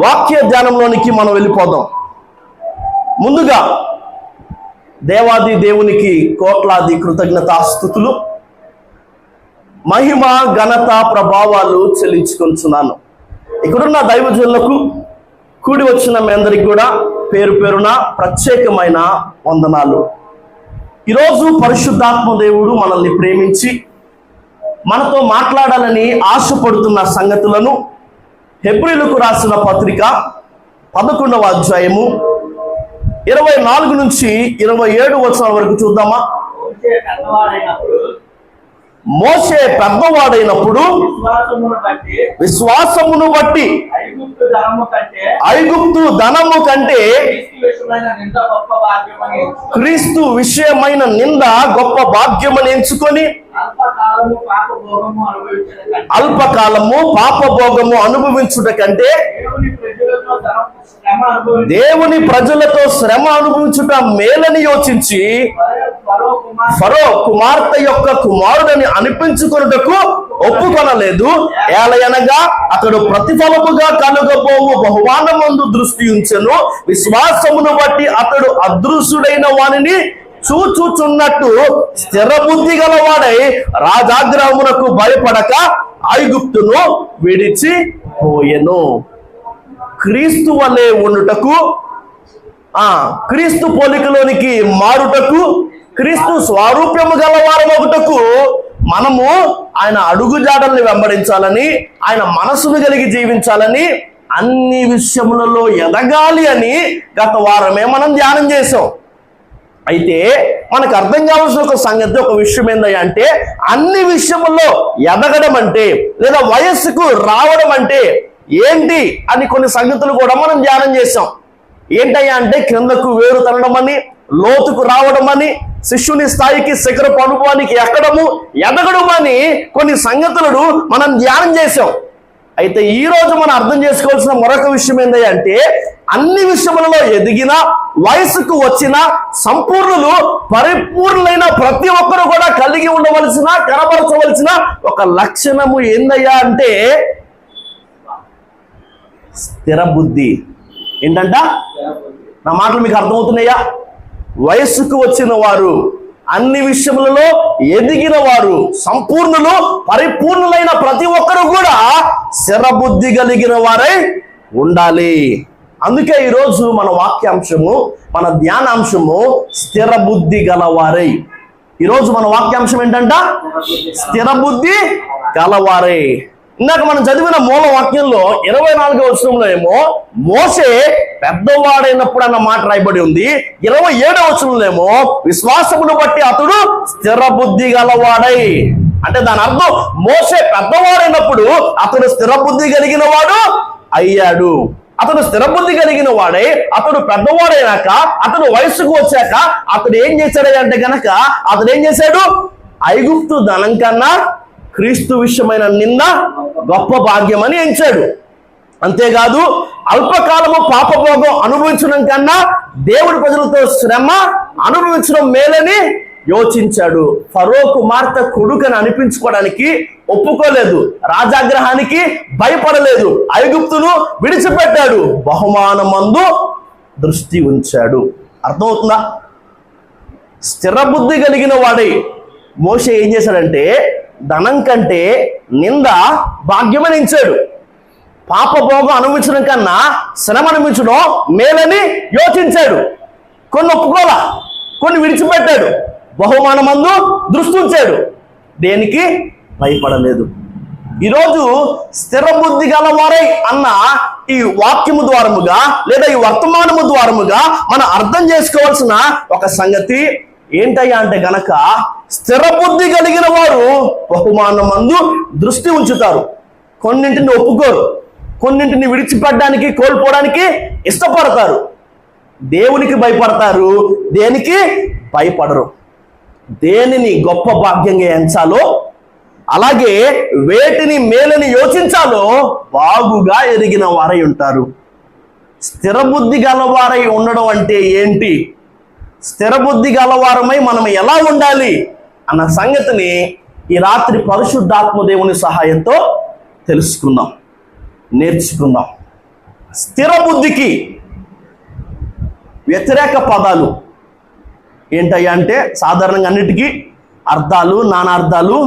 వాక్య ధ్యానంలోనికి మనం వెళ్ళిపోదాం. ముందుగా దేవాది దేవునికి కోట్లాది కృతజ్ఞతాస్తుతులు, మహిమ ఘనత ప్రభావాలు చెల్లించుకొంచున్నాను. ఇక్కడున్న దైవజనులకు, కూడి వచ్చిన మీ అందరికి కూడా పేరు పేరున ప్రత్యేకమైన వందనాలు. ఈరోజు పరిశుద్ధాత్మ దేవుడు మనల్ని ప్రేమించి మనతో మాట్లాడాలని ఆశపడుతున్న సంగతులను హెబ్రీయులకు రాసిన పత్రిక 11వ అధ్యాయము 24 నుంచి 27 వచనాల వరకు చూద్దామా. మోషే పెద్దవాడైనప్పుడు విశ్వాసమును బట్టి ఐగుప్తు ధనము కంటే క్రీస్తు విషయమైన నింద గొప్ప భాగ్యమని ఎంచుకొని అల్పకాలము పాపభోగము అనుభవించుట కంటే దేవుని ప్రజలతో శ్రమ అనుభవించుట మేలని యోచించి ఫరో కుమార్తె యొక్క కుమారుడని అనిపించుకొనుటకు ఒప్పుకొనలేదు. ఏలయనగా అతడు ప్రతిఫలముగా కలుగబోవు బహుమానమందు దృష్టి ఉంచెను. విశ్వాసమును బట్టి అతడు అదృశ్యుడైన వానిని చూచుచున్నట్టు స్థిర బుద్ధి గలవాడై రాజాగ్రహమునకు భయపడక ఐగుప్తును విడిచిపోయెను. క్రీస్తు వలె ఉండుటకు, క్రీస్తు పోలికలోనికి మారుటకు, క్రీస్తు స్వారూప్యము గలవారమగుటకు మనము ఆయన అడుగుజాడల్ని వెంబడించాలని, ఆయన మనసును కలిగి జీవించాలని, అన్ని విషయములలో ఎదగాలి అని గత వారమే మనం ధ్యానం చేసాం. అయితే మనకు అర్థం కావాల్సిన ఒక సంగతి, ఒక విషయం ఏంటంటే, అన్ని విషయముల్లో ఎదగడం అంటే లేదా వయస్సుకు రావడం అంటే ఏంటి అని కొన్ని సంగతులు కూడా మనం ధ్యానం చేసాం. ఏంటయ్యా అంటే, క్రిందకు వేరు తనడం అని, లోతుకు రావడం అని, శిష్యుని స్థాయికి శిఖరపు అనుభవానికి ఎక్కడము ఎదగడం అని కొన్ని సంగతులను మనం ధ్యానం చేసాం. అయితే ఈ రోజు మనం అర్థం చేసుకోవాల్సిన మరొక విషయం ఏంటంటే, అన్ని విషయములలో ఎదిగిన, వయసుకు వచ్చిన సంపూర్ణులు, పరిపూర్ణులైన ప్రతి ఒక్కరు కూడా కలిగి ఉండవలసిన, కనబరచవలసిన ఒక లక్షణము ఏందయ్యా అంటే స్థిర బుద్ధి. ఏంటంట? నా మాటలు మీకు అర్థమవుతున్నాయా? వయస్సుకు వచ్చిన వారు, అన్ని విషయములలో ఎదిగిన వారు, సంపూర్ణులు, పరిపూర్ణులైన ప్రతి ఒక్కరు కూడా స్థిర బుద్ధి కలిగిన వారై ఉండాలి. అందుకే ఈరోజు మన వాక్యాంశము, మన ధ్యానాంశము స్థిర బుద్ధి గలవారై. ఈరోజు మన వాక్యాంశం ఏంటంట? స్థిర బుద్ధి గలవారై. ఇందాక మనం చదివిన మూల వాక్యంలో 24వ వచనంలో ఏమో మోషే పెద్దవాడైనప్పుడు అన్న మాట రాయబడి ఉంది. 27వ వచనంలో ఏమో విశ్వాసమును బట్టి అతడు స్థిర బుద్ధి గలవాడై. అంటే దాని అర్థం, మోషే పెద్దవాడైనప్పుడు అతడు స్థిర బుద్ధి కలిగిన వాడు అయ్యాడు. అతడు స్థిర బుద్ధి కలిగిన వాడై, అతడు పెద్దవాడైనాక, అతడు వయస్సుకు వచ్చాక అతడు ఏం చేశాడు అంటే గనక, అతడు ఏం చేశాడు? ఐగుప్తు ధనం కన్నా క్రీస్తు విషయమైన నింద గొప్ప భాగ్యమని ఎంచాడు. అంతేకాదు, అల్పకాలము పాపభోగం అనుభవించడం కన్నా దేవుడి ప్రజలతో శ్రమ అనుభవించడం మేలని యోచించాడు. ఫరో కుమార్తె కొడుకని అనిపించుకోవడానికి ఒప్పుకోలేదు. రాజాగ్రహానికి భయపడలేదు. ఐగుప్తును విడిచిపెట్టాడు. బహుమానమందు దృష్టి ఉంచాడు. అర్థమవుతుందా? స్థిర బుద్ధి కలిగిన వాడై మోషే ఏం చేశాడంటే, ధనం కంటే నింద భాగ్యమని ఎంచాడు. పాపభోగం అనుభవించడం కన్నా శ్రమ అనుభవించడం మేలని యోచించాడు. కొన్ని ఒప్పుకోలా, కొన్ని విడిచిపెట్టాడు. బహుమానమందు దృష్టి ఉంచాడు. దేనికి భయపడలేదు. ఈరోజు స్థిర బుద్ధి గలవారై అన్న ఈ వాక్యము ద్వారముగా లేదా ఈ వర్తమానము ద్వారముగా మనం అర్థం చేసుకోవాల్సిన ఒక సంగతి ఏంటయ్యా అంటే గనక, స్థిర బుద్ధి కలిగిన వారు బహుమానమందు దృష్టి ఉంచుతారు. కొన్నింటిని ఒప్పుకోరు, కొన్నింటిని విడిచిపెట్టడానికి, కోల్పోవడానికి ఇష్టపడతారు. దేవునికి భయపడతారు, దేనికి భయపడరు. దేనిని గొప్ప భాగ్యంగా ఎంచాలో, అలాగే వేటిని మేలని యోచించాలో బాగుగా ఎరిగిన వారై ఉంటారు. స్థిర బుద్ధి గలవారై ఉండడం అంటే ఏంటి, స్థిర బుద్ధి గలవారమై మనం ఎలా ఉండాలి అన్న సంగతిని ఈ రాత్రి పరిశుద్ధాత్మ దేవుని సహాయంతో తెలుసుకుందాం, నేర్చుకుందాం. స్థిర బుద్ధికి వ్యతిరేక పదాలు ఏంటయ్యా అంటే సాధారణంగా అన్నిటికీ అర్థాలు, నానార్థాలు,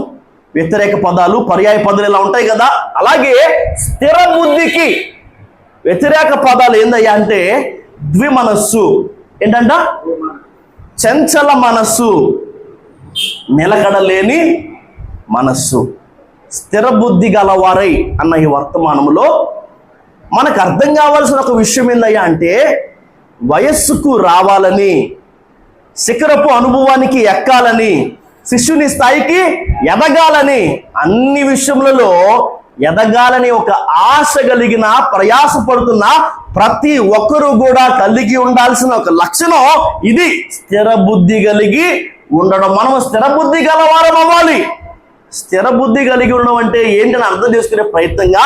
వ్యతిరేక పదాలు, పర్యాయ పదాలు ఇలా ఉంటాయి కదా. అలాగే స్థిర బుద్ధికి వ్యతిరేక పదాలు ఏందయ్యా అంటే ద్విమనస్సు. ఏంటంట? చంచల మనస్సు, నిలకడలేని మనస్సు. స్థిర బుద్ధి గలవారై అన్న ఈ వర్తమానంలో మనకు అర్థం కావాల్సిన ఒక విషయం ఏందయ్యా అంటే వయస్సుకు రావాలని, శిఖరపు అనుభవానికి ఎక్కాలని, శిష్యుని స్థాయికి ఎదగాలని, అన్ని విషయములలో ఎదగాలని ఒక ఆశ కలిగిన, ప్రయాసపడుతున్న ప్రతి ఒక్కరూ కూడా కలిగి ఉండాల్సిన ఒక లక్షణం ఇది, స్థిర బుద్ధి కలిగి ఉండడం. మనం స్థిర బుద్ధి గలవారం అవ్వాలి. స్థిర బుద్ధి కలిగి ఉండడం అంటే ఏంటని అర్థం చేసుకునే ప్రయత్నంగా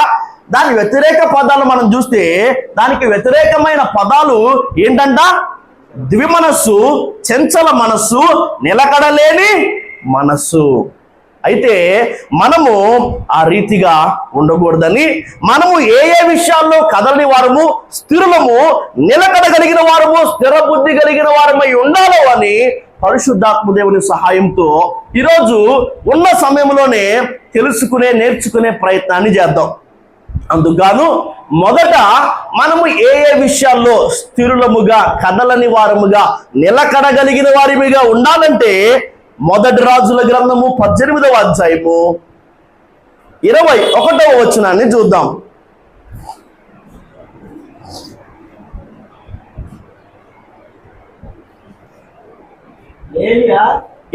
దాని వ్యతిరేక పదాలు మనం చూస్తే దానికి వ్యతిరేకమైన పదాలు ఏంటంట? ద్విమనస్సు, చంచల మనస్సు, నిలకడలేని మనస్సు. అయితే మనము ఆ రీతిగా ఉండకూడదని, మనము ఏ ఏ విషయాల్లో కదలని వారము, స్థిరులము, నిలకడ కలిగిన వారము, స్థిర బుద్ధి కలిగిన వారమై ఉండాలో అని పరిశుద్ధాత్మ దేవుని సహాయంతో ఈరోజు ఉన్న సమయంలోనే తెలుసుకునే, నేర్చుకునే ప్రయత్నాన్ని చేద్దాం. అందుకు మొదట మనము ఏ ఏ విషయాల్లో స్థిరులముగా, కదలని వారముగా, నిలకడగలిగిన వారిగా ఉండాలంటే మొదటి రాజుల గ్రంథము 18వ అధ్యాయము 21వ వచనాన్ని చూద్దాం.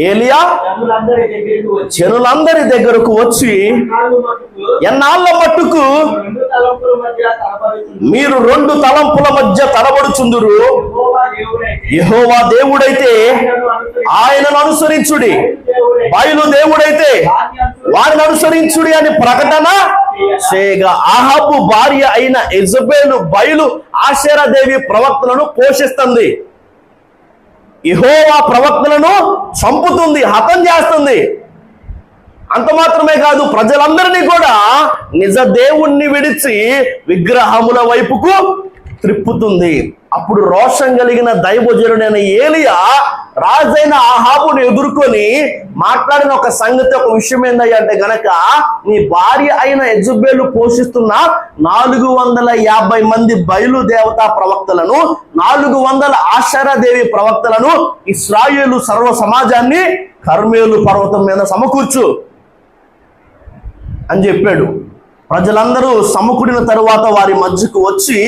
ఏలియా జనులందరి దగ్గరకు వచ్చి, ఎన్నాళ్ళ మట్టుకు మీరు 2 తలంపుల మధ్య తడబడుచుందురు? యెహోవా దేవుడైతే ఆయనను అనుసరించుడి, బయలు దేవుడైతే వారిని అనుసరించుడి అని ప్రకటన చేయగా ఆహాబు భార్య అయిన యెజబెలు బయలు ఆషేరాదేవి ప్రవక్తలను పోషిస్తుంది. యెహోవా ప్రవక్తలను చంపుతుంది, హతం చేస్తుంది. అంత మాత్రమే కాదు, ప్రజలందరినీ కూడా నిజ దేవుణ్ణి విడిచి విగ్రహముల వైపుకు త్రిప్పుతుంది. అప్పుడు రోషం కలిగిన దైవజనుడైన ఏలియా రాజైన ఆహాబుని ఎదుర్కొని మాట్లాడిన ఒక సంగతి, ఒక విషయం ఏంటంటే గనక, నీ భార్య అయిన యెజబెలు పోషిస్తున్న 450 మంది బయలు దేవతా ప్రవక్తలను, 400 ఆషేరాదేవి ప్రవక్తలను, ఇశ్రాయేలు సర్వ సమాజాన్ని కర్మేలు పర్వతం మీద సమకూర్చు అని చెప్పాడు. ప్రజలందరూ సమకూడిన తరువాత వారి మధ్యకు వచ్చి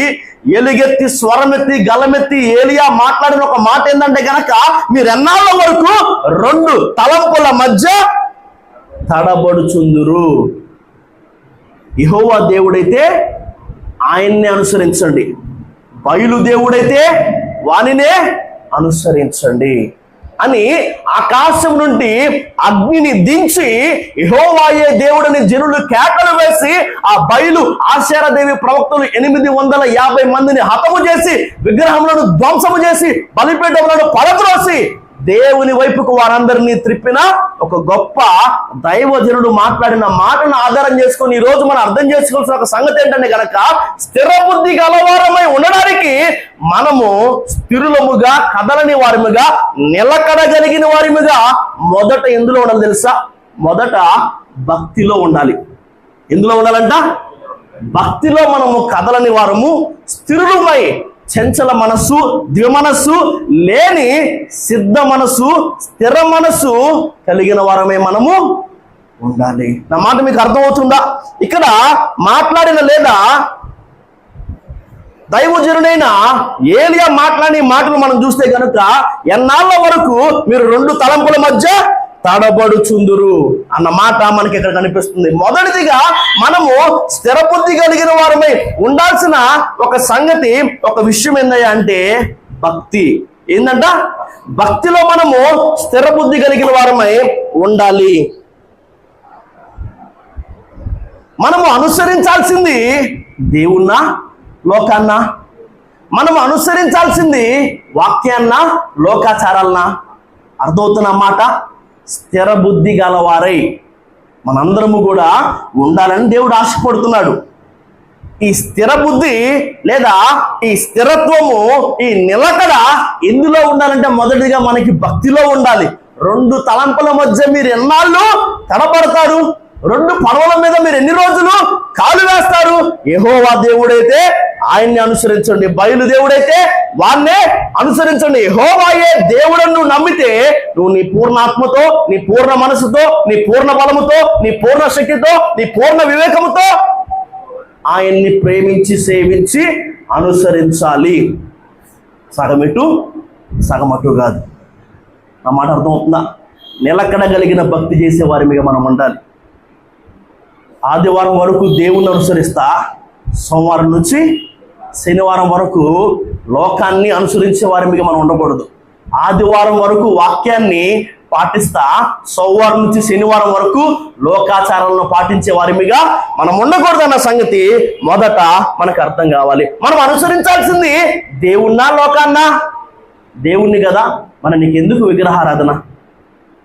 ఎలుగెత్తి, స్వరమెత్తి, గలమెత్తి ఏలియా మాట్లాడిన ఒక మాట ఏంటంటే గనక, మీరు ఎన్నాళ్ళ వరకు 2 తలంపుల మధ్య తడబడుచుందురు? యెహోవా దేవుడైతే ఆయన్నే అనుసరించండి, బయలు దేవుడైతే వానినే అనుసరించండి అని ఆకాశం నుండి అగ్నిని దించి యెహోవాయే దేవుడని జనులు కేకలు వేసి ఆ బయలు ఆషేరాదేవి ప్రవక్తలు 850 మందిని హతము చేసి, విగ్రహములను ధ్వంసము చేసి, బలిపీఠములను పడద్రోసి దేవుని వైపుకు వారందరినీ త్రిప్పిన ఒక గొప్ప దైవజనుడు మాట్లాడిన మాటను ఆధారం చేసుకొని ఈ రోజు మనం అర్థం చేసుకోవాల్సిన ఒక సంగతి ఏంటంటే గనక, స్థిర బుద్ధి గలవారమై ఉండడానికి మనము స్థిరులముగా, కదలని వారిముగా, నిలకడగలిగిన వారిముగా మొదట ఎందులో ఉండాలి తెలుసా? మొదట భక్తిలో ఉండాలి. ఎందులో ఉండాలంట? భక్తిలో మనము కదలని వారము, స్థిరులమై, చంచల మనస్సు, ద్విమనస్సు లేని సిద్ధ మనస్సు, స్థిర మనస్సు కలిగిన వారమే మనము ఉండాలి. నా మాట మీకు అర్థమవుతుందా? ఇక్కడ మాట్లాడిన లేదా దైవజనుడైన ఏలియా మాట్లాడిన మాటలు మనం చూస్తే కనుక, ఎన్నాళ్ళ వరకు మీరు 2 తలంపుల మధ్య తడబడుచుందురు అన్న మాట మనకి ఇక్కడ కనిపిస్తుంది. మొదటిదిగా మనము స్థిర బుద్ధి కలిగిన వారమై ఉండాల్సిన ఒక సంగతి, ఒక విషయం ఏందయ్యా అంటే భక్తి. ఏందంట? భక్తిలో మనము స్థిర బుద్ధి కలిగిన వారమై ఉండాలి. మనము అనుసరించాల్సింది దేవున్నా, లోకాన్నా? మనము అనుసరించాల్సింది వాక్యాన్నా, లోకాచారాలన్నా? అర్థమవుతున్న మాట? స్థిర బుద్ధి గలవారై మనందరము కూడా ఉండాలని దేవుడు ఆశపడుతున్నాడు. ఈ స్థిర బుద్ధి లేదా ఈ స్థిరత్వము, ఈ నిలకడ ఎందులో ఉండాలంటే మొదటిగా మనకి భక్తిలో ఉండాలి. రెండు తలంపుల మధ్య మీరు ఎన్నాళ్ళు తడబడతారు? రెండు పడవల మీద మీరు ఎన్ని రోజులు కాలు వేస్తారు? యెహోవా దేవుడైతే ఆయన్ని అనుసరించండి, బయలు దేవుడైతే వాన్నే అనుసరించండి. యెహోవాయే దేవుడని నువ్వు నమ్మితే నువ్వు నీ పూర్ణాత్మతో, నీ పూర్ణ మనసుతో, నీ పూర్ణ బలముతో, నీ పూర్ణ శక్తితో, నీ పూర్ణ వివేకముతో ఆయన్ని ప్రేమించి సేవించి అనుసరించాలి. సగమిటు సగమటు కాదు. నా మాట అర్థమవుతుందా? నిలకడ కలిగిన భక్తి చేసే వారి మీద మనం ఉండాలి. ఆదివారం వరకు దేవుణ్ణి అనుసరిస్తా, సోమవారం నుంచి శనివారం వరకు లోకాన్ని అనుసరించే వారి మీద మనం ఉండకూడదు. ఆదివారం వరకు వాక్యాన్ని పాటిస్తా, సోమవారం నుంచి శనివారం వరకు లోకాచారాలను పాటించే వారి మీద మనం ఉండకూడదు అన్న సంగతి మొదట మనకు అర్థం కావాలి. మనం అనుసరించాల్సింది దేవుణ్ణా లోకాన్నా? దేవుణ్ణి కదా. మరి నీకెందుకు విగ్రహారాధన?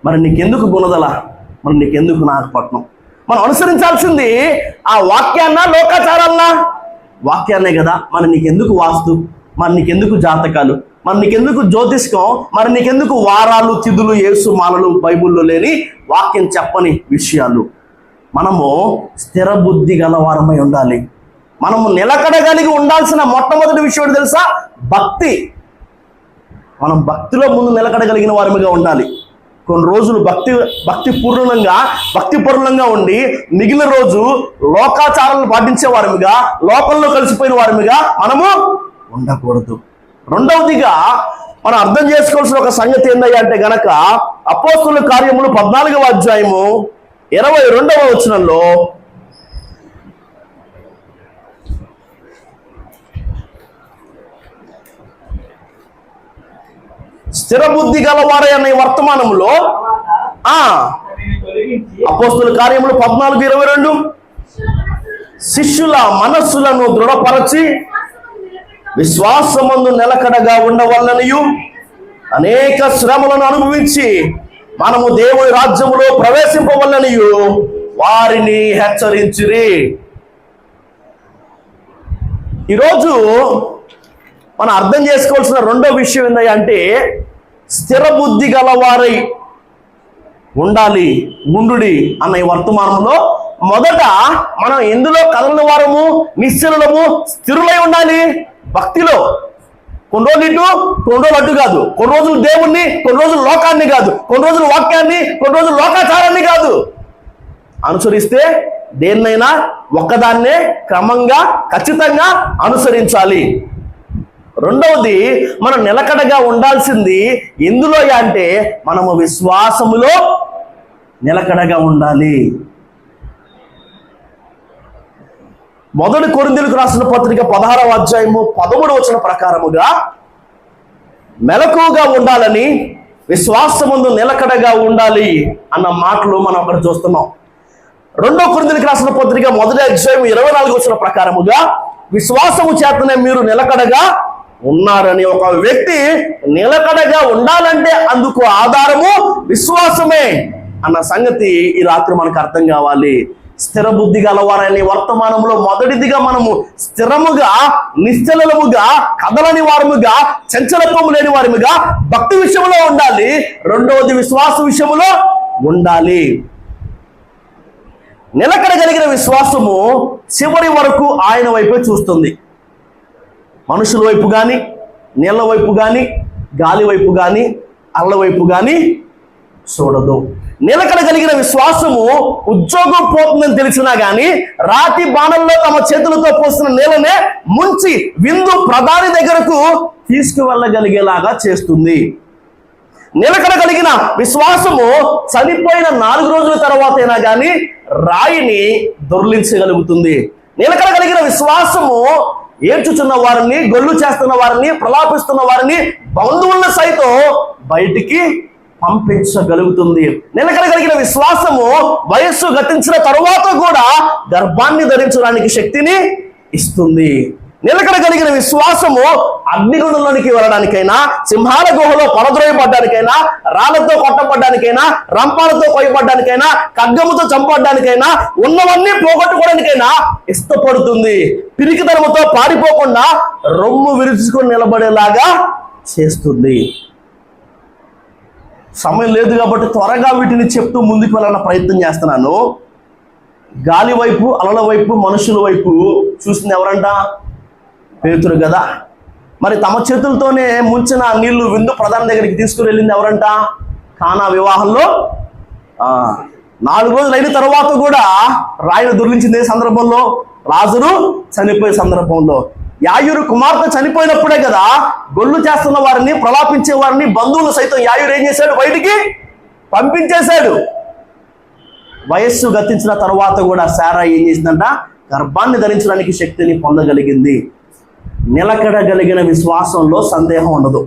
మరి నీకెందుకు గుణదల? మరి నీకెందుకు నాగపట్నం? మనం అనుసరించాల్సింది ఆ వాక్యాన్నా లోకాచారాలన్నా? వాక్యాన్నే కదా. మరి నీకెందుకు వాస్తు? మరి నీకెందుకు జాతకాలు? మరి నీకెందుకు జ్యోతిష్కం? మరి నీకెందుకు వారాలు, తిథులు, యేసు మాలలు, బైబుల్లో లేని వాక్యం చెప్పని విషయాలు? మనము స్థిర బుద్ధి గలవారమై ఉండాలి. మనము నిలకడ కలిగి ఉండాల్సిన మొట్టమొదటి విషయం తెలుసా? భక్తి. మనం భక్తిలో ముందు నిలకడగలిగిన వారిగా ఉండాలి. కొన్ని రోజులు భక్తిపూర్ణంగా ఉండి మిగిలిన రోజు లోకాచారాలను పాటించే వారిగా, లోకంలో కలిసిపోయిన వారిగా మనము ఉండకూడదు. రెండవదిగా మనం అర్థం చేసుకోవాల్సిన ఒక సంగతి ఏందయ్యా అంటే గనక అపోస్తలుల కార్యములు 14వ అధ్యాయము 22వ వచనంలో స్థిర బుద్ధి గలవారే అనే వర్తమానంలో అపోస్తలుల కార్యములు 14:22 శిష్యుల మనస్సులను దృఢపరచి విశ్వాసమందు నిలకడగా ఉండవలననియు అనేక శ్రమలను అనుభవించి మనము దేవుని రాజ్యములో ప్రవేశింపవలననియు వారిని హెచ్చరించిరి. ఈరోజు మనం అర్థం చేసుకోవాల్సిన రెండో విషయం ఏంటంటే స్థిర బుద్ధి గలవారై ఉండాలి, ఉండుడి అన్న ఈ వర్తమానంలో మొదట మనం ఎందులో కదలని వారము, నిశ్చలము, స్థిరులై ఉండాలి. భక్తిలో. కొన్ని రోజులు ఇటు, కొన్ని రోజులు అటు కాదు. కొన్ని రోజులు దేవుణ్ణి, కొన్ని రోజులు లోకాన్ని కాదు. కొన్ని రోజులు వాక్యాన్ని, కొన్ని రోజులు లోకాచారాన్ని కాదు. అనుసరిస్తే దేన్నైనా ఒక్కదాన్నే క్రమంగా ఖచ్చితంగా అనుసరించాలి. రెండవది మనం నిలకడగా ఉండాల్సింది ఎందులో అంటే మనము విశ్వాసములో నిలకడగా ఉండాలి. మొదటి కొరింథీయులకు రాసిన పత్రిక 16వ అధ్యాయము 13వ వచనం ప్రకారముగా మెలకువగా ఉండాలని, విశ్వాసమందు నిలకడగా ఉండాలి అన్న మాటలు మనం అక్కడ చూస్తున్నాం. రెండో కొరింథీయులకు రాసిన పత్రిక 1వ అధ్యాయం 24వ వచనం ప్రకారముగా విశ్వాసము చేతనే మీరు నిలకడగా ఉన్నారని. ఒక వ్యక్తి నిలకడగా ఉండాలంటే అందుకు ఆధారము విశ్వాసమే అన్న సంగతి ఈ రాత్రి మనకు అర్థం కావాలి. స్థిర బుద్ధి గలవారనే వర్తమానంలో మొదటిదిగా మనము స్థిరముగా, నిశ్చలముగా, కదలని వారముగా, చంచలత్వము లేని వారముగా భక్తి విషయంలో ఉండాలి. రెండవది విశ్వాస విషయంలో ఉండాలి. నిలకడ కలిగిన విశ్వాసము చివరి వరకు ఆయన వైపే చూస్తుంది. మనుషుల వైపు కానీ, నీళ్ళ వైపు కానీ, గాలి వైపు కానీ, అల్ల వైపు కానీ చూడదు. నిలకడ కలిగిన విశ్వాసము ఉద్యోగం పోతుందని తెలిసినా గాని రాతి బాణల్లో తమ చేతులతో పోసిన నీళ్ళనే ముంచి విందు ప్రధాని దగ్గరకు తీసుకువెళ్ళగలిగేలాగా చేస్తుంది. నిలకడ కలిగిన విశ్వాసము చనిపోయిన 4 రోజుల తర్వాత అయినా కానీ రాయిని దొర్లించగలుగుతుంది. నిలకడ కలిగిన విశ్వాసము ఏడ్చుచున్న వారిని, గొల్లు చేస్తున్న వారిని, ప్రలాపిస్తున్న వారిని, బంధువులను సైతం బయటికి పంపించగలుగుతుంది. నిలకడ కలిగిన విశ్వాసము వయస్సు గతించిన తరువాత కూడా గర్భాన్ని ధరించడానికి శక్తిని ఇస్తుంది. నిలకడ కలిగిన విశ్వాసము అగ్నిగుండంలోనికి వెళ్ళడానికైనా, సింహాల గుహలో పడద్రోయబడ్డానికైనా, రాళ్లతో కొట్టబడ్డానికైనా, రంపాలతో కొయ్యబడ్డానికైనా, ఖడ్గముతో చంపబడ్డానికైనా, ఉన్నవన్నీ పోగొట్టుకోవడానికైనా ఇష్టపడుతుంది. పిరికితనముతో పారిపోకుండా రొమ్ము విరుచుకొని నిలబడేలాగా చేస్తుంది. సమయం లేదు కాబట్టి త్వరగా వీటిని చెప్తూ ముందుకు వెళ్ళాలన్న ప్రయత్నం చేస్తున్నాను. గాలి వైపు, అలల వైపు, మనుషుల వైపు చూసింది ఎవరంట? పేతురు కదా. మరి తమ చేతులతోనే ముంచిన నీళ్లు విందు ప్రధాన దగ్గరికి తీసుకుని వెళ్ళింది ఎవరంట? కానా వివాహంలో 4 రోజులు అయిన తర్వాత కూడా రాయిని దొర్లించింది ఏ సందర్భంలో? లాజరు చనిపోయే సందర్భంలో. యాయూరు కుమార్తె చనిపోయినప్పుడే కదా గొల్లు చేస్తున్న వారిని, ప్రలాపించే వారిని, బంధువులు సైతం యాయూరు ఏం చేశాడు? బయటికి పంపించేశాడు. వయస్సు గతించిన తర్వాత కూడా శారా ఏం చేసిందంట? గర్భాన్ని ధరించడానికి శక్తిని పొందగలిగింది. నిలకడగలిగిన విశ్వాసంలో సందేహం ఉండదు.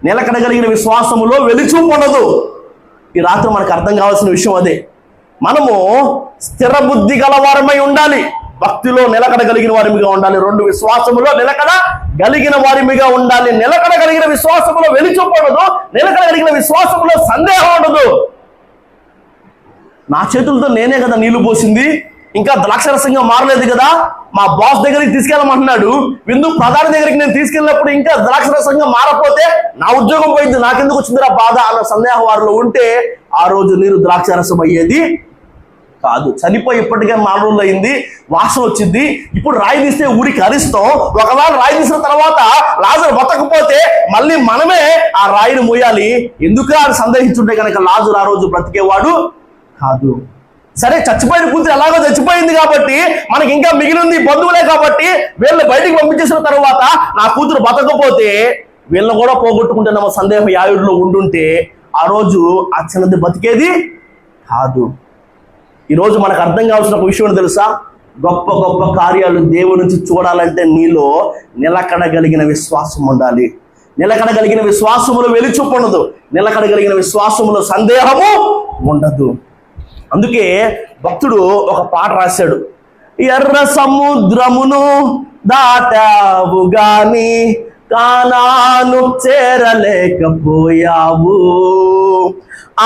నిలకడగలిగిన విశ్వాసములో వెలిచూపు ఉండదు. ఈ రాత్రి మనకు అర్థం కావాల్సిన విషయం అదే. మనము స్థిర బుద్ధి గలవారమై ఉండాలి. భక్తిలో నిలకడ కలిగిన వారిమిగా ఉండాలి. 2 విశ్వాసములో నిలకడ కలిగిన వారిమిగా ఉండాలి. నిలకడ కలిగిన విశ్వాసములో వెలిచూపు ఉండదు. నిలకడ కలిగిన విశ్వాసములో సందేహం ఉండదు. నా చేతులతో నేనే కదా నీళ్లు పోసింది, ఇంకా ద్రాక్షరసంగా మారలేదు కదా, మా బాస్ దగ్గరికి తీసుకెళ్ళమంటున్నాడు, విందు ప్రధాని దగ్గరికి నేను తీసుకెళ్ళినప్పుడు ఇంకా ద్రాక్షరసంగా మారపోతే నా ఉద్యోగం పోయింది, నాకెందుకు వచ్చిందిరా బాధ అన్న సందేహం వారిలో ఉంటే ఆ రోజు నీరు ద్రాక్షరసం అయ్యేది కాదు. చనిపోయి ఇప్పటికే 4 రోజులు అయింది, వాసన వచ్చింది. ఇప్పుడు రాయి తీస్తే ఊరికి అరిస్తాం. ఒకవేళ రాయి తీసిన తర్వాత లాజరు బతకపోతే మళ్ళీ మనమే ఆ రాయిని మోయాలి. ఎందుకు అని సందేహించుంటే కనుక లాజరు ఆ రోజు బ్రతికేవాడు కాదు. సరే, చచ్చిపోయిన కూతురు ఎలాగో చచ్చిపోయింది కాబట్టి మనకి ఇంకా మిగిలింది బంధువులే కాబట్టి వీళ్ళని బయటికి పంపించేసిన తర్వాత నా కూతురు బతకపోతే వీళ్ళని కూడా పోగొట్టుకుంటున్న సందేహం యాయుడిలో ఉండుంటే ఆ రోజు ఆ చిన్నది బతికేది కాదు. ఈరోజు మనకు అర్థం కావాల్సిన ఒక విషయం తెలుసా? గొప్ప గొప్ప కార్యాలు దేవుడి నుంచి చూడాలంటే నీలో నిలకడగలిగిన విశ్వాసం ఉండాలి. నిలకడగలిగిన విశ్వాసములో వెలిచూపు ఉండదు. నిలకడగలిగిన విశ్వాసములో సందేహము ఉండదు. అందుకే భక్తుడు ఒక పాట రాశాడు. ఎర్ర సముద్రమును దాటావు గాని కానాను చేరలేకపోయావు,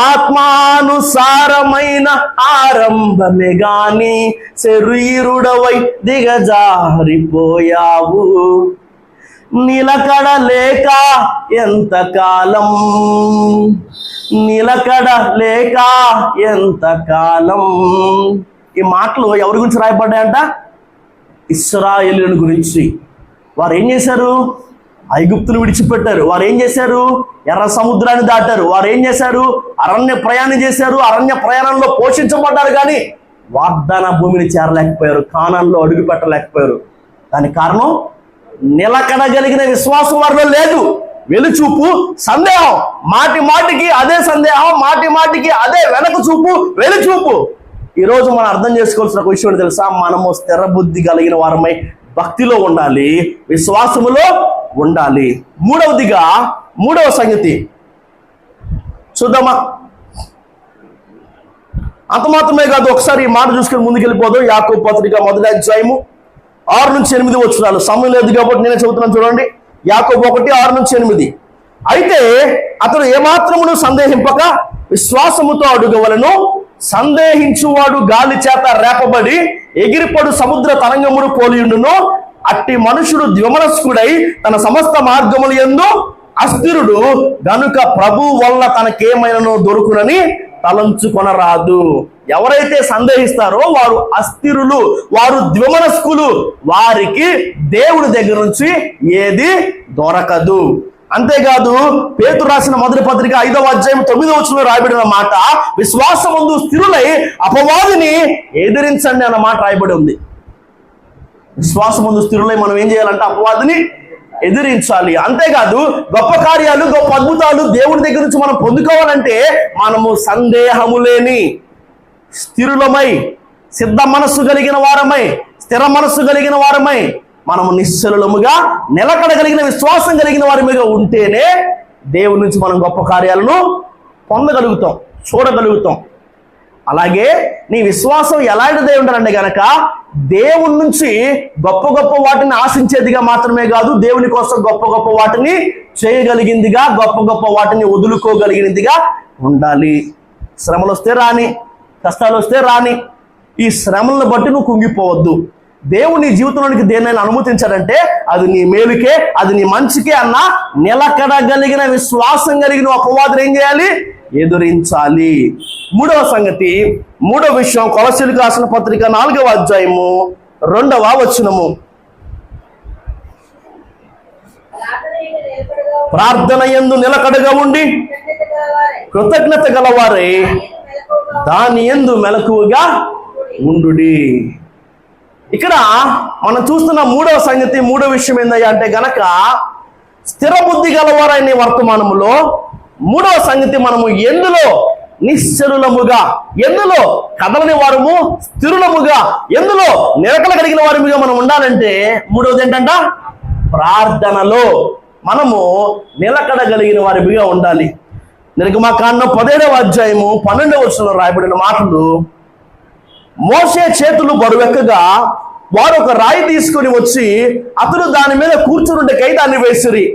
ఆత్మానుసారమైన ఆరంభమే గాని శరీరుడవై దిగజారిపోయావు. నిలకడ లేక ఎంతకాలం, నిలకడ లేక ఎంతకాలం. ఈ మాటలు ఎవరి గురించి రాయబడ్డాయంట? ఇశ్రాయేలీయుల గురించి. వారు ఏం చేశారు? ఐగుప్తును విడిచిపెట్టారు. వారు ఏం చేశారు? ఎర్ర సముద్రాన్ని దాటారు. వారు ఏం చేశారు? అరణ్య ప్రయాణం చేశారు. అరణ్య ప్రయాణంలో పోషించబడ్డారు, కానీ వాగ్దాన భూమిని చేరలేకపోయారు, కానాన్లో అడుగు పెట్టలేకపోయారు. దానికి కారణం నిలకడగలిగిన విశ్వాసం వారిలో లేదు. వెలుచూపు, సందేహం. మాటి మాటికి అదే సందేహం, మాటి మాటికి అదే వెనక చూపు, వెలుచూపు. ఈరోజు మనం అర్థం చేసుకోవాల్సిన ఒక విషయం తెలుసా? మనము స్థిర బుద్ధి కలిగిన వారమై భక్తిలో ఉండాలి, విశ్వాసములో ఉండాలి. మూడవ సంగతి చూద్దామా? అంత మాత్రమే కాదు, ఒకసారి ఈ మాట చూసుకొని ముందుకెళ్ళిపోదాం. యాకోబు పత్రిక 1వ అధ్యాయము 6-8 వచనాలు. సమయం లేదు కాబట్టి నేనే చెబుతున్నాను, చూడండి. యాకోబు 1:6-8. అయితే అతడు ఏమాత్రమును సందేహింపక విశ్వాసముతో అడుగవలను. సందేహించువాడు గాలి చేత రేపబడి ఎగిరిపడు సముద్ర తరంగమును పోలియుండును. అట్టి మనుషుడు ద్విమనస్కుడై తన సమస్త మార్గముల యందు అస్థిరుడు గనుక ప్రభు వల్ల తనకేమైనను దొరుకునని తలంచుకొనరాదు. ఎవరైతే సందేహిస్తారో వారు అస్థిరులు, వారు ద్విమనస్కులు. వారికి దేవుడి దగ్గర నుంచి ఏది దొరకదు. అంతేకాదు, పేతురు రాసిన 1వ పత్రిక 5వ అధ్యాయం 9వ వచనంలో రాయబడిన మాట, విశ్వాసమందు స్థిరులై అపవాదిని ఎదిరించండి అన్న మాట రాయబడి ఉంది. విశ్వాసమందు స్థిరులై మనం ఏం చేయాలంటే అపవాదిని ఎదిరించాలి. అంతేకాదు, గొప్ప కార్యాలు, గొప్ప అద్భుతాలు దేవుడి దగ్గర నుంచి మనం పొందుకోవాలంటే మనము సందేహము లేని స్థిరులమై, సిద్ధ మనస్సు కలిగిన వారమై, స్థిర మనస్సు కలిగిన వారమై, మనము నిశ్చలులముగా నిలకడగలిగిన విశ్వాసం కలిగిన వారిగా ఉంటేనే దేవుడి నుంచి మనం గొప్ప కార్యాలను పొందగలుగుతాం, చూడగలుగుతాం. అలాగే నీ విశ్వాసం ఎలాంటిదే ఉండాలంటే గనక దేవుని నుంచి గొప్ప గొప్ప వాటిని ఆశించేదిగా మాత్రమే కాదు, దేవుని కోసం గొప్ప గొప్ప వాటిని చేయగలిగిందిగా, గొప్ప గొప్ప వాటిని వదులుకోగలిగినదిగా ఉండాలి. శ్రమలు వస్తే రాని, కష్టాలు వస్తే రాని, ఈ శ్రమలను బట్టి నువ్వు కుంగిపోవద్దు. దేవుడు నీ జీవితంలోనికి దేన్నైనా అనుమతించాడంటే అది నీ మేలుకే, అది నీ మంచికే అన్న నిలకడగలిగిన విశ్వాసం కలిగిన అపవాదులు ఏం చేయాలి? ఎదురించాలి. మూడవ సంగతి, మూడవ విషయం, కొలస్సీయులకు రాసిన పత్రిక 4వ అధ్యాయము 2వ వచనము. ప్రార్థన యందు నిలకడగా ఉండి కృతజ్ఞత గలవారై దాని యందు మెలకువగా ఉండుడి. ఇక్కడ మనం చూస్తున్న మూడవ సంగతి, మూడవ విషయం ఏందయ్యా అంటే గనక స్థిర బుద్ధి గలవారైన వర్తమానములో మూడవ సంగతి, మనము ఎందులో నిశ్చలులముగా, ఎందులో కదలని వారము స్థిరులముగా, ఎందులో నిలకడ కలిగిన వారముగా మనం ఉండాలంటే మూడవది ఏంటంట? ప్రార్థనలో మనము నిలకడ కలిగిన వారిగా ఉండాలి. నిర్గమకాండం 17వ అధ్యాయము 12వ వచనంలో రాయబడిన మాటలు, మోషే చేతులు బరువెక్కగా వారు ఒక రాయి తీసుకొని వచ్చి అతడు దాని మీద కూర్చుండకై దాన్ని వేసిరి.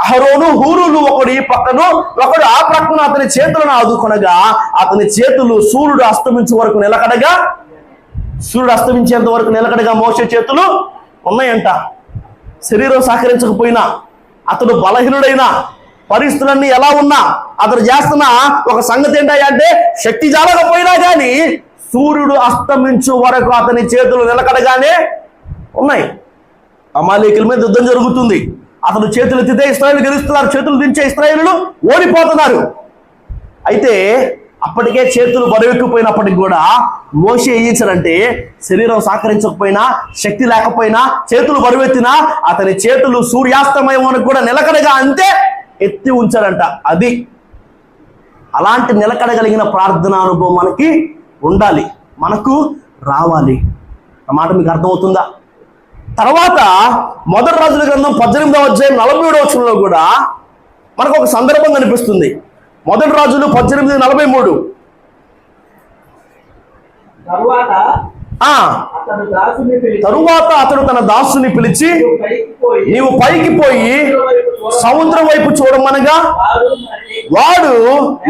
అహరోను హూరులు ఒకడు ఈ పక్కను ఒకడు ఆ పక్కన అతని చేతులను ఆదుకొనగా అతని చేతులు సూర్యుడు అస్తమించే వరకు నిలకడగా, సూర్యుడు అస్తమించేంత వరకు నిలకడగా మోషే చేతులు ఉన్నాయంట. శరీరం సహకరించకపోయినా, అతడు బలహీనుడైనా, పరిస్థితులన్నీ ఎలా ఉన్నా, అతడు చేస్తున్న ఒక సంగతి ఏంటంటే శక్తి జాలకపోయినా కానీ సూర్యుడు అస్తమించు వరకు అతని చేతులు నిలకడగానే ఉన్నాయి. అమాలేకుల మీద యుద్ధం జరుగుతుంది. అతను చేతులు ఎత్తితే ఇశ్రాయేలు గెలుస్తున్నారు, చేతులు దించే ఇశ్రాయేలు ఓడిపోతున్నారు. అయితే అప్పటికే చేతులు బరువెక్కిపోయినప్పటికి కూడా మోషే ఏం చేశారంటే శరీరం సహకరించకపోయినా, శక్తి లేకపోయినా, చేతులు బరువెత్తినా అతని చేతులు సూర్యాస్తమయం వరకు కూడా నిలకడగా అంతే ఎత్తి ఉంచారంట. అది అలాంటి నిలకడగలిగిన ప్రార్థనా అనుభవం మనకి ఉండాలి, మనకు రావాలి. ఆ మాట మీకు అర్థమవుతుందా? తర్వాత మొదటి రాజుల గ్రంథం 18వ అధ్యాయం 47వ వచనంలో కూడా మనకు ఒక సందర్భం కనిపిస్తుంది. మొదటి రాజులు 18:43. తరువాత అతడు తన దాసుని పిలిచి, నీవు పైకి పోయి సముద్రం వైపు చూడమనగా వాడు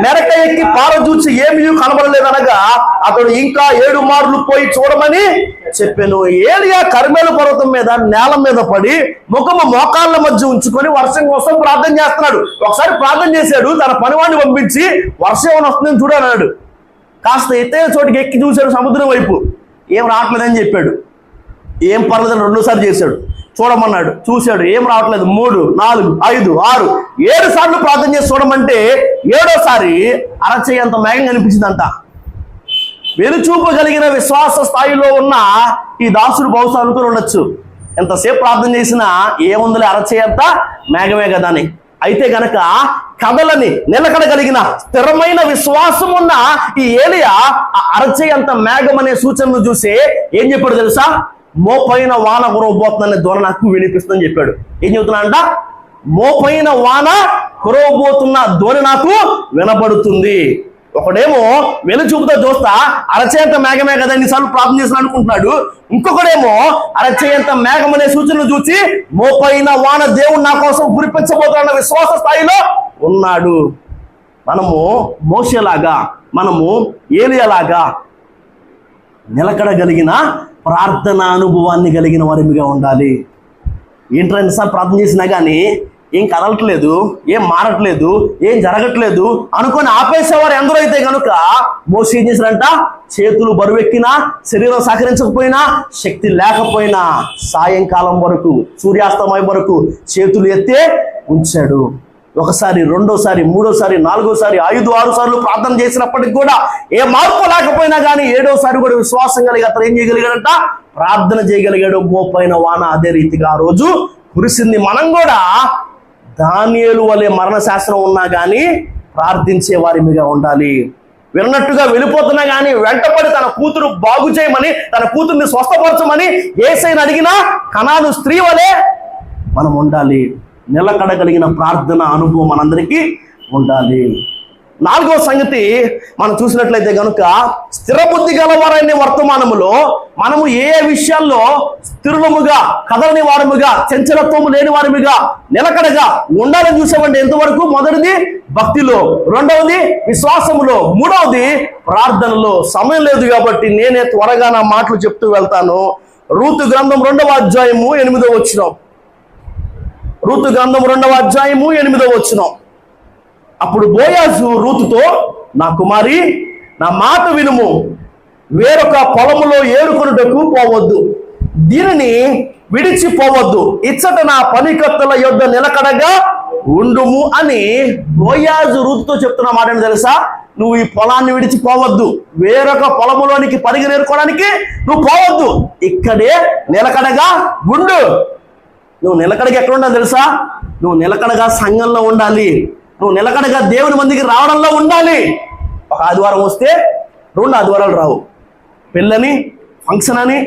మెరక ఎక్కి పారజూచి ఏమీ కనబడలేదనగా అతడు ఇంకా 7 మార్లు పోయి చూడమని చెప్పాను. ఏలియా కర్మేలు పర్వతం మీద నేల మీద పడి ముఖము మోకాళ్ళ మధ్య ఉంచుకొని వర్షం కోసం ప్రార్థన చేస్తున్నాడు. ఒకసారి ప్రార్థన చేశాడు, తన పనివాడిని పంపించి వర్షం ఏమైనా వస్తుందని చూడన్నాడు. కాస్త ఎత్తైన చోటుకి ఎక్కి చూశాడు, సముద్రం వైపు ఏం రావట్లేదని చెప్పాడు. ఏం పర్లేదని 2సార్లు చేశాడు, చూడమన్నాడు, చూశాడు, ఏం రావట్లేదు. 3, 4, 5, 6, 7 సార్లు ప్రార్థన చేసి చూడమంటే 7వసారి అరచేయంత మేఘం కనిపించిందంట. వెలుచూపు కలిగిన విశ్వాస స్థాయిలో ఉన్న ఈ దాసుడు బహుశా అనుకుని ఉండొచ్చు, ఎంతసేపు ప్రార్థన చేసినా ఏముందిలే అరచేయంత మేఘమే కదా అని. అయితే గనక కథలని నిలకడ కలిగిన స్థిరమైన విశ్వాసం ఉన్న ఈ ఏలియా అరచేయంత మేఘం అనే సూచనను చూసి ఏం చెప్పాడు తెలుసా? మోపైన వాన కురవబోతుందనే ధ్వని నాకు వినిపిస్తుందని చెప్పాడు. ఏం చెబుతున్నా? మోపైన వాన కురవబోతున్న ధ్వని నాకు వినపడుతుంది. ఒకడేమో వెలుచూపుతో చూస్తా అరచేయంత మేఘమే కదా ఎన్నిసార్లు ప్రార్థన చేసిన అనుకుంటున్నాడు. ఇంకొకడేమో అరచేయంత మేఘం అనే సూచనలు చూసి మోపైన వాన దేవుడు నా కోసం కురిపించబోతున్న విశ్వాస స్థాయిలో ఉన్నాడు. మనము మోషేలాగా, మనము ఏలియాలాగా నిలకడగలిగిన ప్రార్థనా అనుభవాన్ని కలిగిన వారిగా ఉండాలి. ఏంటంటే సార్ ప్రార్థన చేసినా కానీ ఏం కదలట్లేదు, ఏం మారట్లేదు, ఏం జరగట్లేదు అనుకొని ఆపేసేవారు ఎందరో అయితే కనుక మోషే ఏం చేశారంట? చేతులు బరువెక్కినా, శరీరం సహకరించకపోయినా, శక్తి లేకపోయినా సాయంకాలం వరకు, సూర్యాస్తమయం వరకు చేతులు ఎత్తే ఉంచాడు. ఒకసారి, రెండోసారి, మూడోసారి, 4వసారి, 5, 6 సార్లు ప్రార్థన చేసినప్పటికి కూడా ఏ మార్పు లేకపోయినా కానీ 7వసారి కూడా విశ్వాసం కలిగి అతను ఏం చేయగలిగాడంట? ప్రార్థన చేయగలిగాడు. మోపైన వాన అదే రీతిగా ఆ రోజు కురిసింది. మనం కూడా దానియేలు వలె మరణ శాస్త్రం ఉన్నా కానీ ప్రార్థించే వారి మీద ఉండాలి. విన్నట్టుగా వెళ్ళిపోతున్నా కానీ వెంటపడి తన కూతురు బాగు చేయమని, తన కూతుర్ని స్వస్థపరచమని యేసయ్యను అడిగిన కనాను స్త్రీ వలె మనం ఉండాలి. నిలకడగలిగిన ప్రార్థన అనుభవం మనందరికీ ఉండాలి. 4వ సంగతి మనం చూసినట్లయితే కనుక స్థిర బుద్ధి గలవారనే వర్తమానములో మనము ఏ విషయాల్లో స్థిరులముగా, కదలని వారముగా, చంచలత్వము లేని వారముగా, నిలకడగా ఉండాలని చూసామంటే ఎంతవరకు? మొదటిది భక్తిలో, రెండవది విశ్వాసములో, మూడవది ప్రార్థనలో. సమయం లేదు కాబట్టి నేనే త్వరగా నా మాటలు చెప్తూ వెళ్తాను. రూతు గ్రంథం 2వ అధ్యాయము 8వ వచనం. రూతు గ్రంథం 2వ అధ్యాయము 8వ వచనం. అప్పుడు బోయాజు రూతుతో, నా కుమారి, నా మాట వినుము, వేరొక పొలములో ఏరుకొనుటకు పోవద్దు, దీనిని విడిచిపోవద్దు, ఇచ్చట నా పనికత్తెల యొద్ద నిలకడగా ఉండుము అని బోయాజు రూతుతో చెప్తున్న మాట ఏంటి తెలుసా? నువ్వు ఈ పొలాన్ని విడిచిపోవద్దు, వేరొక పొలములోనికి పరిగెనేరుకోవడానికి నువ్వు పోవద్దు, ఇక్కడే నిలకడగా ఉండు. నువ్వు నిలకడగా ఎక్కడ ఉండాలి తెలుసా? నువ్వు నిలకడగా సంఘంలో ఉండాలి, నువ్వు నిలకడగా దేవుని మందికి రావడంలో ఉండాలి. ఒక ఆదివారం వస్తే 2 ఆదివారాలు రావు. పెళ్ళని, ఫంక్షన్ అని,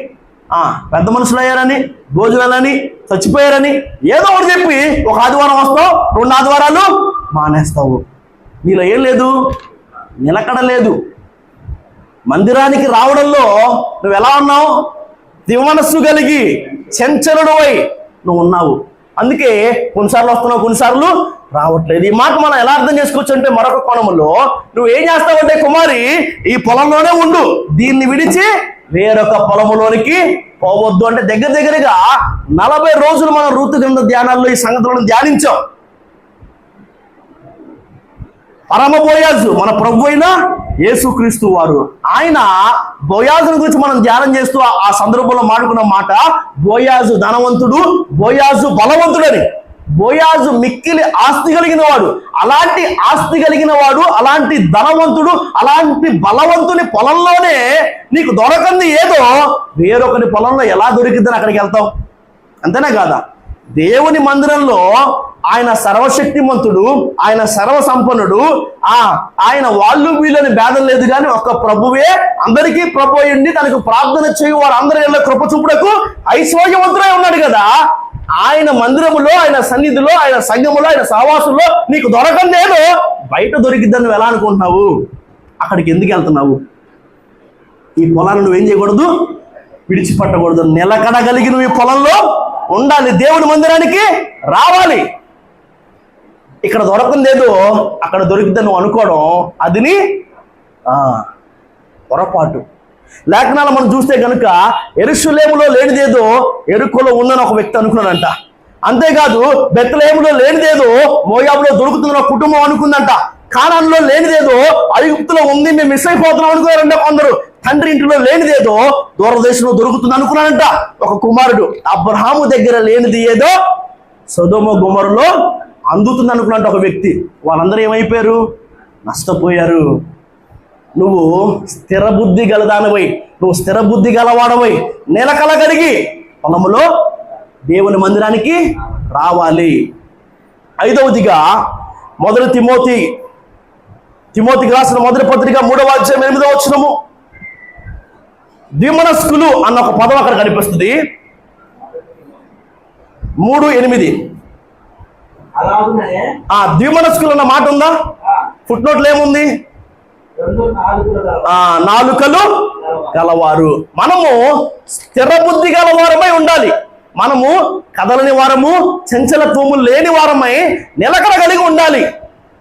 పెద్ద మనుషులు అయ్యారని, భోజనాలని, చచ్చిపోయారని ఏదో ఒకటి చెప్పి ఒక ఆదివారం వస్తావు, 2 ఆదివారాలు మానేస్తావు. నీలో ఏం లేదు? నిలకడ లేదు. మందిరానికి రావడంలో నువ్వు ఎలా ఉన్నావు? దివమనస్సు కలిగి చంచలుడువై నువ్వు ఉన్నావు. అందుకే కొన్నిసార్లు వస్తున్నావు, కొన్నిసార్లు రావట్లేదు. ఈ మాట మనం ఎలా అర్థం చేసుకోవచ్చు అంటే, మరొక కోణంలో నువ్వు ఏం చేస్తావంటే, కుమారి ఈ పొలంలోనే ఉండు, దీన్ని విడిచి వేరొక పొలములోనికి పోవద్దు అంటే దగ్గరగా 40 రోజులు మనం రూతు గ్రంథ ధ్యానాల్లో ఈ సంగతులను ధ్యానించాం. పరమ బోయాజు మన ప్రభు అయిన యేసుక్రీస్తు వారు, ఆయన బోయాజుని గురించి మనం ధ్యానం చేస్తూ ఆ సందర్భంలో మాట్లాడుకున్న మాట, బోయాజు ధనవంతుడు, బోయాజు బలవంతుడని. బోయాజు మిక్కిలి ఆస్తి కలిగిన వాడు. అలాంటి ఆస్తి కలిగిన వాడు, అలాంటి ధనవంతుడు, అలాంటి బలవంతుని పొలంలోనే నీకు దొరకంది ఏదో వేరొకరి పొలంలో ఎలా దొరికిద్దని అక్కడికి వెళ్తావు. అంతేనా కాదా? దేవుని మందిరంలో ఆయన సర్వశక్తిమంతుడు, ఆయన సర్వ సంపన్నుడు, ఆయన వాళ్ళు వీళ్ళని భేదం లేదు, కానీ ఒక్క ప్రభువే అందరికీ ప్రభు అయ్యింది. తనకు ప్రార్థన చేయు వారు అందరి కృప చూపుటకు ఐశ్వర్యవంతుడై ఉన్నాడు కదా. ఆయన మందిరములో, ఆయన సన్నిధిలో, ఆయన సంఘములో, ఆయన సహవాసంలో నీకు దొరకందేదో బయట దొరికిద్దని నువ్వు ఎలా అనుకుంటున్నావు? అక్కడికి ఎందుకు వెళ్తున్నావు? ఈ పొలాన్ని నువ్వేం చేయకూడదు? విడిచిపెట్టకూడదు. నిలకడగలిగి నువ్వు ఈ పొలంలో ఉండాలి, దేవుని మందిరానికి రావాలి. ఇక్కడ దొరకందేదో అక్కడ దొరికిద్దని నువ్వు అనుకోవడం అది నీ పొరపాటు. లేఖనాలు మనం చూస్తే కనుక యెరూషలేములో లేనిదేదో యెరికోలో ఉందని ఒక వ్యక్తి అనుకున్నాడంట. అంతేకాదు బెత్లెహేములో లేనిదేదో మోయాబులో దొరుకుతుందని ఒక కుటుంబం అనుకుందంట. కానాన్లో లేనిదేదో ఐగుప్తులో ఉంది, మేము మిస్ అయిపోతున్నాం అనుకున్నారంట కొందరు. తండ్రి ఇంటిలో లేనిదేదో దూరదేశంలో దొరుకుతుంది అనుకున్నాడంట ఒక కుమారుడు. అబ్రహాము దగ్గర లేనిది ఏదో సొదొమ గొమొరలో అందుతుంది అనుకున్నట్టు ఒక వ్యక్తి. వాళ్ళందరూ ఏమైపోయారు? నష్టపోయారు. నువ్వు స్థిర బుద్ధి గలదానవై, నువ్వు స్థిర బుద్ధి గలవాడవై నిలకడగలిగి పొలములో దేవుని మందిరానికి రావాలి. 5వదిగా మొదటి తిమోతికి రాసిన మొదటి పత్రిక 3వ అధ్యాయం 8వ వచనము. ద్విమనస్కులు అన్న ఒక పదం అక్కడ కనిపిస్తుంది. 3:8. ద్విమనస్కులు అన్న మాట ఉందా? ఫుట్ నోట్లో ఏముంది? నాలుకలు గలవారు. మనము స్థిర బుద్ధి గలవారమై ఉండాలి. మనము కదలని వారము, చంచలత్వము లేని వారమై నిలకడ కలిగి ఉండాలి.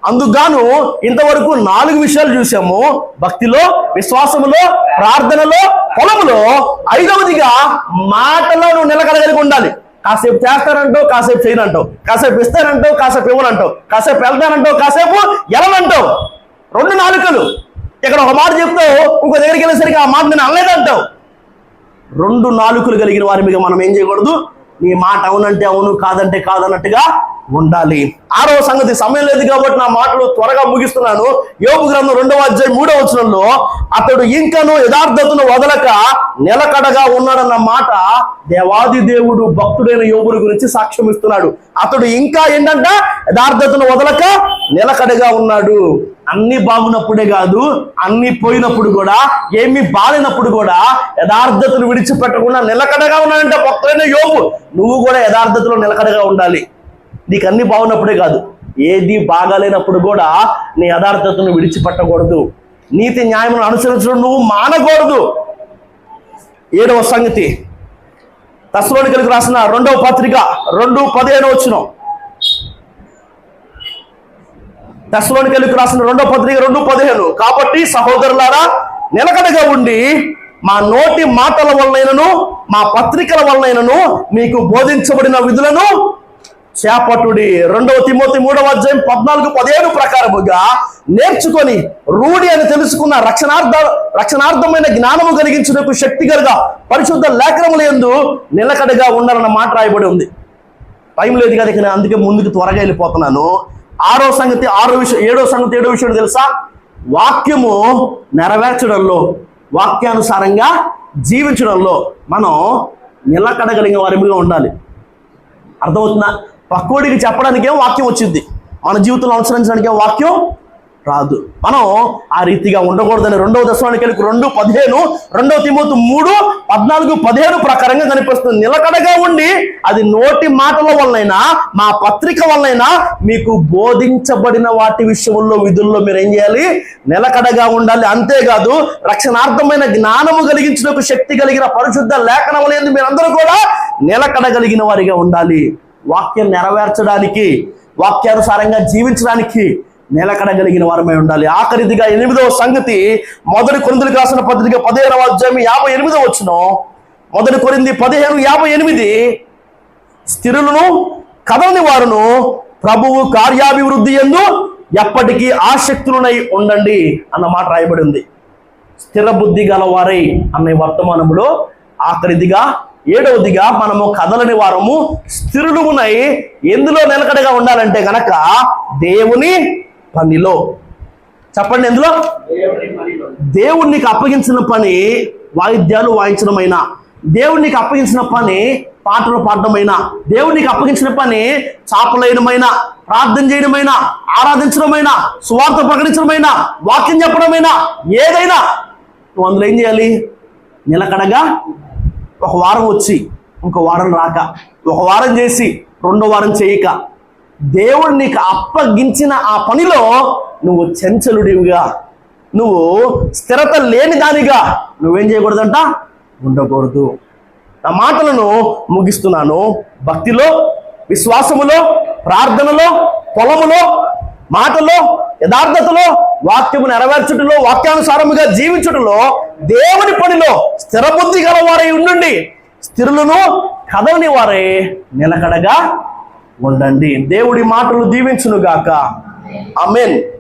అందుకుగాను ఇంతవరకు 4 విషయాలు చూసాము: భక్తిలో, విశ్వాసములో, ప్రార్థనలో, పొలములో. 5వదిగా మాటలో నువ్వు నిలకడ కలిగి ఉండాలి. కాసేపు చేస్తానంటావు, కాసేపు చేయనంటావు, కాసేపు ఇస్తానంటావు, కాసేపు ఇవ్వనంటావు, కాసేపు వెళ్తానంటావు, కాసేపు ఎలనంటావు. 2 నాలుకలు. ఇక్కడ ఒక మాట చెప్తావు, ఇంకో దగ్గరికి వెళ్ళేసరికి ఆ మాట నేను అనలేదంటావు. 2 నాలుకలు కలిగిన వారి మీద మనం ఏం చేయకూడదు? నీ మాట అవునంటే అవును, కాదంటే కాదన్నట్టుగా ఉండాలి. 6వ సంగతి, సమయం లేదు కాబట్టి నా మాటలు త్వరగా ముగిస్తున్నాను. యోబు గ్రంథం 2వ అధ్యాయం 3వ వచనంలో, అతడు ఇంకను యథార్థతను వదలక నిలకడగా ఉన్నాడన్న మాట దేవాది దేవుడు భక్తుడైన యోబుని గురించి సాక్ష్యం ఇస్తున్నాడు. అతడు ఇంకా ఏంటంట? యథార్థతను వదలక నిలకడగా ఉన్నాడు. అన్ని బాగున్నప్పుడే కాదు, అన్ని పోయినప్పుడు కూడా, ఏమి బాలినప్పుడు కూడా యథార్థతను విడిచిపెట్టకుండా నిలకడగా ఉన్నాడంటే భక్తుడైన యోబు. నువ్వు కూడా యథార్థతలో నిలకడగా ఉండాలి. నీకు అన్ని బాగున్నప్పుడే కాదు, ఏది బాగాలేనప్పుడు కూడా నీ యథార్థతను విడిచిపెట్టకూడదు. నీతి న్యాయమును అనుసరించడం నువ్వు మానకూడదు. 7వ సంగతి, తెస్సలోనికీయులకు రాసిన 2వ పత్రిక 2:15 వచనం. తెస్సలోనికీయులకు రాసిన 2వ పత్రిక 2:15. కాబట్టి సహోదరులారా, నిలకడగా ఉండి మా నోటి మాటల వలనైనను మా పత్రికల వలనైనను మీకు బోధించబడిన విధులను చేపట్టుడి. 2వ తిమోతి 3:14-15 ప్రకారముగా నేర్చుకొని రూఢి అని తెలుసుకున్న రక్షణార్థమైన జ్ఞానము కలిగించుటకు శక్తి కలుగ పరిశుద్ధ లేఖనముల యందు నిలకడగా ఉండాలన్న మాట రాయబడి ఉంది. టైం లేదు కదా, ఇక అందుకే ముందుకు త్వరగా వెళ్ళిపోతున్నాను. 7వ సంగతి 7వ విషయం తెలుసా? వాక్యము నెరవేర్చడంలో, వాక్యానుసారంగా జీవించడంలో మనం నిలకడగలిగిన వారిగా ఉండాలి. అర్థమవుతుందా? పక్కోడికి చెప్పడానికే వాక్యం వచ్చింది, మన జీవితంలో అనుసరించడానికే వాక్యం రాదు. మనం ఆ రీతిగా ఉండకూడదని 2వ దశలోనికీయులకు 2:15, 2వ తిమోతి 3:14-15 ప్రకారంగా కనిపిస్తుంది. నిలకడగా ఉండి అది నోటి మాటల వలనైనా మా పత్రిక వలనైనా మీకు బోధించబడిన వాటి విషయంలో విధుల్లో మీరు ఏం చేయాలి? నిలకడగా ఉండాలి. అంతేకాదు రక్షణార్థమైన జ్ఞానము కలిగించుటకు శక్తి కలిగిన పరిశుద్ధ లేఖనముల యందు మీరందరూ కూడా నిలకడగలిగిన వారిగా ఉండాలి. వాక్యం నెరవేర్చడానికి, వాక్యానుసారంగా జీవించడానికి నిలకడగలిగిన వారమై ఉండాలి. ఆఖరిదిగా 8వ సంగతి, 1 కొరింథీయులకు రాసిన పత్రిక 15వ అధ్యాయం 58వ వచనం. 1 కొరింథీ 15:58. స్థిరులను కదలని వారును ప్రభువు కార్యాభివృద్ధి యందు ఎప్పటికీ ఆసక్తులనై ఉండండి అన్న మాట రాయబడి ఉంది. స్థిర బుద్ధి గలవారై అనే వర్తమానములో ఆఖరిదిగా 7వదిగా మనము కదలని వారము స్థిరులునై ఎందులో నిలకడగా ఉండాలంటే గనక దేవుని పనిలో. చెప్పండి, ఎందులో? దేవుడు నీకు అప్పగించిన పని వాయిద్యాలు వాయించడమైనా, దేవుడు నీకు అప్పగించిన పని పాటలు పాడడమైనా, దేవుడు నీకు అప్పగించిన పని చాపలేయడమైనా, ప్రార్థన చేయడమైనా, ఆరాధించడమైనా, సువార్త ప్రకటించడమైనా, వాక్యం చెప్పడమైనా, ఏదైనా నువ్వు అందులో ఏం చేయాలి? నిలకడగా. ఒక వారం వచ్చి ఇంకో వారం రాక, ఒక వారం చేసి 2వ వారం చేయక, దేవుడు నీకు అప్పగించిన ఆ పనిలో నువ్వు చంచలుడివిగా, నువ్వు స్థిరత లేని దానిగా నువ్వేం చేయకూడదంట? ఉండకూడదు. నా మాటలను ముగిస్తున్నాను. భక్తిలో, విశ్వాసములో, ప్రార్థనలో, పొలములో, మాటలో, యథార్థతలో, వాక్యము నెరవేర్చుటలో, వాక్యానుసారముగా జీవించుటలో, దేవుని పనిలో స్థిరబుద్ధి గలవారై ఉండండి. స్థిరులను కదలని వారే నిలకడగా ఉండండి. దేవుడి మాటలు దీవించును గాక. ఆమేన్.